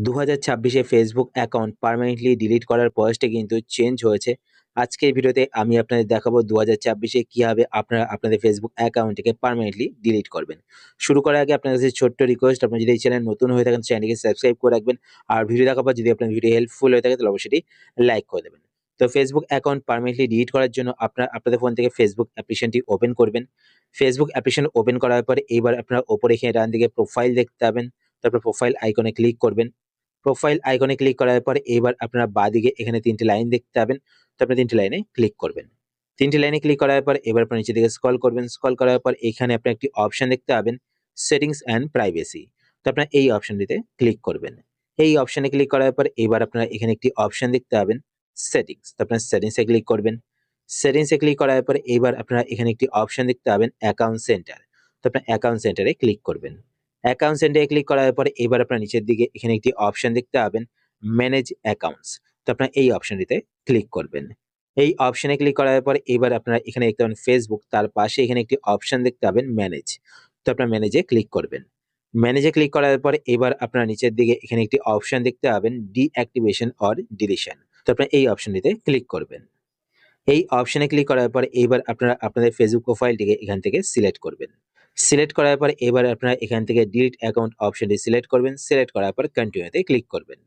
2026 Facebook account permanently delete করার প্রসেসটা কিন্তু চেঞ্জ হয়েছে। আজকের ভিডিওতে আমি আপনাদের দেখাবো 2026 কিভাবে আপনারা আপনাদের ফেসবুক অ্যাকাউন্টটিকে পার্মানেন্টলি ডিলিট করবেন। শুরু করার আগে আপনার কাছে ছোট্ট রিকোয়েস্ট, আপনি যদি এই চ্যানেল নতুন হয়ে থাকেন চ্যানেলটিকে সাবস্ক্রাইব করে রাখবেন। আর ভিডিও দেখার পর যদি আপনার ভিডিও হেল্পফুল হয়ে থাকে তাহলে অবশ্যই লাইক করে দেবেন। তো ফেসবুক অ্যাকাউন্ট পার্মানেন্টলি ডিলিট করার জন্য আপনাদের ফোন থেকে ফেসবুক অ্যাপ্লিকেশনটি ওপেন করবেন। ফেসবুক অ্যাপ্লিকেশন ওপেন করার পরে এবার আপনারা ওপরে এখানে ডান দিকে প্রোফাইল দেখতে পাবেন। তারপর প্রোফাইল আইকনে ক্লিক করবেন। প্রোফাইল আইকনে ক্লিক করার পরে এবার আপনারা বাঁদিকে এখানে ৩ টে লাইন দেখতে পাবেন। তো আপনি ৩ টে লাইনে ক্লিক করবেন। ৩ টে লাইনে ক্লিক করার পর এবার আপনারা নিচের দিকে স্ক্রল করবেন। স্ক্রল করার পর এখানে আপনি একটি অপশন দেখতে পাবেন, সেটিংস অ্যান্ড প্রাইভেসি। তো আপনারা এই অপশনটিতে ক্লিক করবেন। এই অপশনে ক্লিক করার পর এবার আপনারা এখানে একটি অপশন দেখতে পাবেন, সেটিংস। তো আপনারা সেটিংসে ক্লিক করবেন। সেটিংসে ক্লিক করার পর এবার আপনারা এখানে একটি অপশন দেখতে পাবেন, অ্যাকাউন্ট সেন্টার। তো আপনারা অ্যাকাউন্ট সেন্টারে ক্লিক করবেন। অ্যাকাউন্ট সেন্টারে ক্লিক করার পরে এবার আপনার নিচের দিকে এখানে একটি অপশন দেখতে পাবেন, ম্যানেজ অ্যাকাউন্টস। তো আপনার এই অপশনটিতে ক্লিক করবেন। এই অপশনে ক্লিক করার পরে এবার আপনারা এখানে দেখতে পাবেন ফেসবুক, তার পাশে এখানে একটি অপশন দেখতে পাবেন ম্যানেজ। তো আপনার ম্যানেজে ক্লিক করবেন। ম্যানেজে ক্লিক করার পরে এবার আপনারা নিচের দিকে এখানে একটি অপশন দেখতে পাবেন, ডিঅ্যাক্টিভেশন অর ডিলিশন। তো আপনারা এই অপশনটিতে ক্লিক করবেন। এই অপশনে ক্লিক করার পর এবার আপনারা আপনাদের ফেসবুক প্রোফাইলটিকে এখান থেকে সিলেক্ট করবেন। সিলেক্ট করার পর এবার আপনারা এখান থেকে ডিলিট অ্যাকাউন্ট অপশনটি সিলেক্ট করবেন। সিলেক্ট করার পর কন্টিনিউতে ক্লিক করবেন।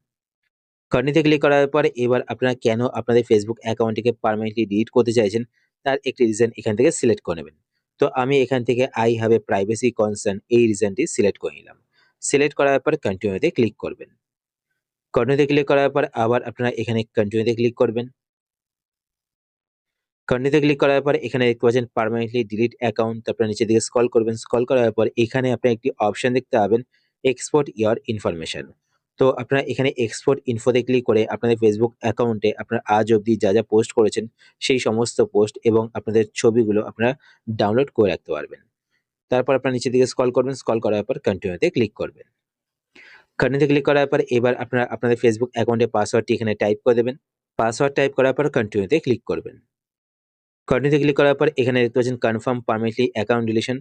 কন্টিনিউতে ক্লিক করার পর এবার আপনারা কেন আপনাদের ফেসবুক অ্যাকাউন্টটিকে পার্মানেন্টলি ডিলিট করতে চাইছেন তার একটি রিজন এখান থেকে সিলেক্ট করে নেবেন। তো আমি এখান থেকে I have a privacy concern এই রিজনটি সিলেক্ট করে নিলাম। সিলেক্ট করার পর কন্টিনিউতে ক্লিক করবেন। কন্টিনিউতে ক্লিক করার পর আবার আপনারা এখানে কন্টিনিউতে ক্লিক করবেন। কন্টিনিউতে ক্লিক করার পর এখানে দেখতে পাচ্ছেন পার্মানেন্টলি ডিলিট অ্যাকাউন্ট। তারপরে নিচের দিকে স্ক্রল করবেন। স্ক্রল করার পর এখানে আপনি একটি অপশন দেখতে পাবেন, এক্সপোর্ট ইওর ইনফরমেশন। তো আপনারা এখানে এক্সপোর্ট ইনফোতে ক্লিক করে আপনাদের ফেসবুক অ্যাকাউন্টে আপনারা আজ অবধি যা পোস্ট করেছেন সেই সমস্ত পোস্ট এবং আপনাদের ছবিগুলো আপনারা ডাউনলোড করে রাখতে পারবেন। তারপর আপনারা নিচের দিকে স্ক্রল করবেন। স্ক্রল করার পর কন্টিনিউতে ক্লিক করবেন। কন্টিনিউতে ক্লিক করার পর এবার আপনারা আপনাদের ফেসবুক অ্যাকাউন্টের পাসওয়ার্ডটি এখানে টাইপ করে দেবেন। পাসওয়ার্ড টাইপ করার পর কন্টিনিউতে ক্লিক করবেন। কন্টিনিউতে ক্লিক করার পর এখানে দেখতে পাচ্ছেন কনফার্ম পার্মানেন্টলি অ্যাকাউন্ট ডিলিশন।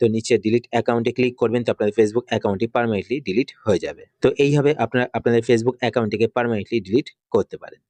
তো নিচে ডিলিট অ্যাকাউন্টে ক্লিক করবেন, তো আপনাদের ফেসবুক অ্যাকাউন্টটি পার্মানেন্টলি ডিলিট হয়ে যাবে। তো এইভাবে আপনারা আপনাদের ফেসবুক অ্যাকাউন্টটিকে পার্মানেন্টলি ডিলিট করতে পারেন।